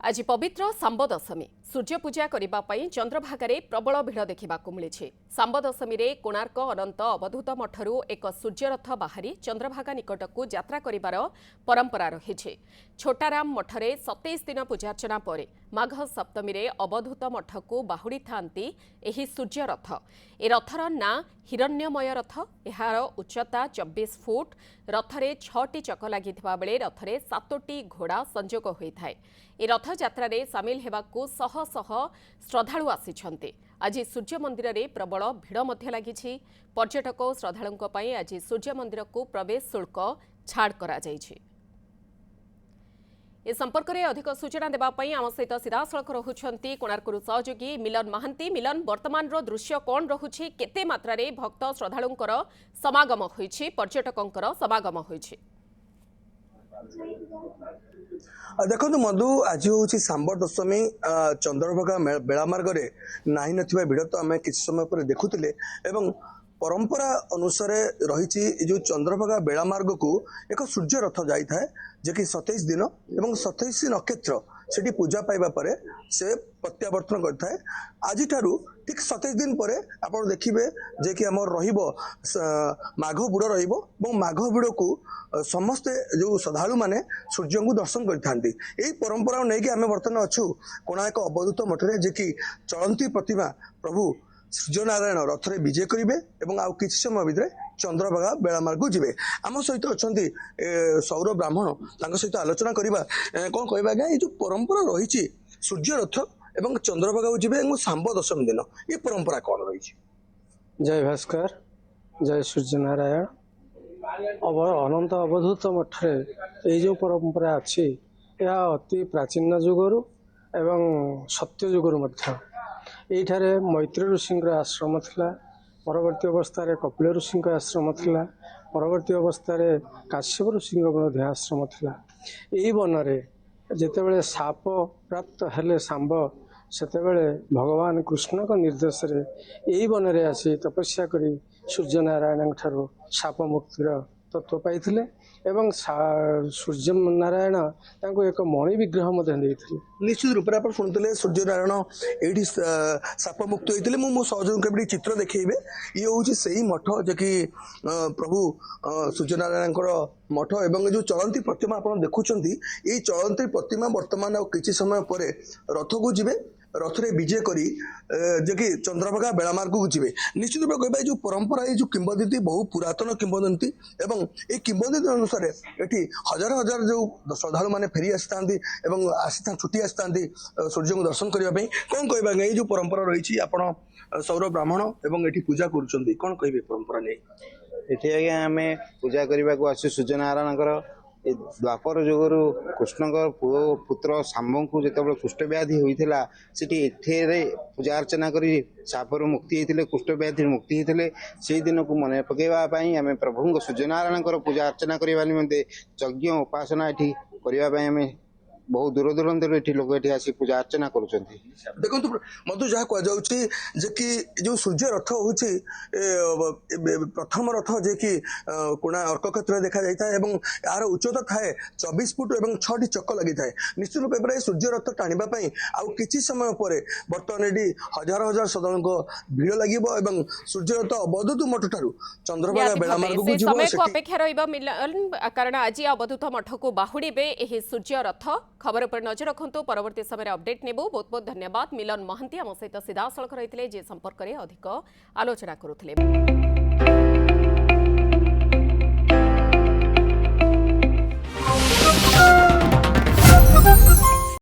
आज पवित्र सांब दशमी सूर्य पूजा करने चंद्रभागार प्रबल भिड़ देखा मिली। सांब दशमी रे कोणार्क अनंत अवधूत मठरू एक सूर्यरथ बाहरी चंद्रभागा निकट को यात्रा करिबार परंपरा रही। छोटाराम मठरे 27 दिन पूजार्चना पर माघ सप्तमी रे अवधूत मठ को बाहुड़ी थांती एही सूर्यरथ। ए रथर ना हिरण्यमय रथ। यार उच्चता 24 फुट। रथरे 6टी चक लगी बेले रथरे 7टी घोड़ा संजोग होता है। ए रथ यात्रा रे सामिल हेबाकू शह शह श्रद्धालु आसिछन्ते। आज सूर्य मंदिर रे प्रबल भिड़ मध्य लागिछि। पर्यटक और श्रद्धालुंक पई आज सूर्य मंदिर को प्रवेश शुल्क छाड़ करा जाइछि। ए संपर्क में अधिक सूचना देवाई आम सहित सीधासख रहुछन्ति कोणार्करू सहयोगी मिलन महांती। मिलन, वर्तमान दृश्य कौन रहुछि? केते मात्रा रे भक्त श्रद्धालुंकर समागम होइछि, पर्यटकंकर समागम होइछि? देखो मधु, आज हूँ सांब दशमी। चंद्रभागा बेलामार्ग नहीं नथिबा भिड़ तो आम किसी समय पर देखुले एवं परंपरा अनुसार रही जो चंद्रभागा बेलामार्ग को एक सूर्य रथ जाए जे कि 27 दिन एवं 27 नक्षत्र सेठी पूजा पाइबा परे से प्रत्यावर्तन करता है। आज ठीक 27 दिन पर आप देखिए जे कि आम माघ बुड़ माघ बुड़ को समस्ते जो श्रद्धालु माने सूर्य को दर्शन करते। यही परंपरा नहीं कि आम बर्तमान अच्छु कोणार्क अवधूत मठरे जे कि चलती प्रतिमा प्रभु सूर्यनारायण रथरे विजय करेंगे और आउ किसी समय भितर चंद्रभागा बेलामार्ग जीवे। आम सहित अच्छा सौर ब्राह्मण सहित आलोचना करवा कौन कहवा आज्ञा ये जो परंपरा रही सूर्य रथ एवं चंद्रभागा जीवे सांब दशमी दिन ये परंपरा कौन रही? जय भास्कर, जय सूर्यनारायण। अनंत अवधूत मठरे ये जो परंपरा अच्छी यह अति प्राचीन जुगरु एवं सत्य जुगरु एठारे मैत्री ऋषि आश्रम थिला। परवर्ती अवस्था कपिल ऋषि आश्रम थिला। परवर्ती अवस्था काश्यप ऋषि आश्रम थिला। यही बनरे जेतेबेले साप प्राप्त हेले सांब सेतेबेले भगवान कृष्ण का निर्देश रे यही बनरे आसी तपस्या करी सूर्यनारायण ठारू साप मुक्तिर तत्व पाइथिले एवं सूर्य नारायण तांको एक मणि विग्रह निश्चित रूप से आप शुणुते सूर्यनारायण ये साप मुक्त होते। मो सहयोग चित्र देखिए ये हूँ से मठ जे कि प्रभु सूर्यनारायण मठ एवं जो चलती प्रतिमा आप देखुं ये चलती प्रतिमा वर्तमान किसी समय पर रथ को जीवे रथरे विजय करी जे कि चंद्रभागा बेलामार्ग को जीवे। निश्चित रूप से जो परंपरा ये जो किंवदंती बहु पुरातन किंवदंती एवं ये किंवदंती अनुसार ये हजार हजार जो श्रद्धालु मैंने फेरी आसी छुट्टी आसी सूर्य को दर्शन करने कौन कहवा ये जो परंपरा रही आपण सौर ब्राह्मण एवं ये पूजा करुँच कौन कहे परंपरा नहीं? ये आज्ञा आम पूजा करने को आसु सूर्यनारायण द्वापर जुगरु कृष्ण पुत्र सांब को जो कुष्ठव्याधि होता से पूजा अर्चना कर सापर मुक्ति होते कुष्ठव्याधि मुक्ति होते से दिन को मन पकड़ाई आम प्रभु सूर्यनारायण पूजा अर्चना करने निमंते यज्ञ उपासना ये करने बहुत दूर दूरांत लोक ये आसी पूजा अर्चना कर। देखो मधु जहाँ कह कि जो सूर्य रथ हूँ प्रथम रथ जे कि कोणा अर्क क्षेत्र में देखा जाता है यार उच्चता थाए 24 फुट और 6टी चक लगी थाए। निश्चित रूप से सूर्य रथ टाणीबाई आउ किसी समय पर बर्तमान ये हजार हजार श्रद्धालु भिड़ लगे सूर्य रथ अवधूत मठ ठारू चंद्रभागा बेलामार्ग को जीव अपेक्षा रहा कारण आज अवधूत मठ को बाहुड़े सूर्य रथ। खबर पर नजर रखु। परवर्ती समय अपडेट नेबू। बहुत बहुत धन्यवाद। मिलन महांती आम सहित सीधासख रही जे संपर्क में अधिक आलोचना करुले।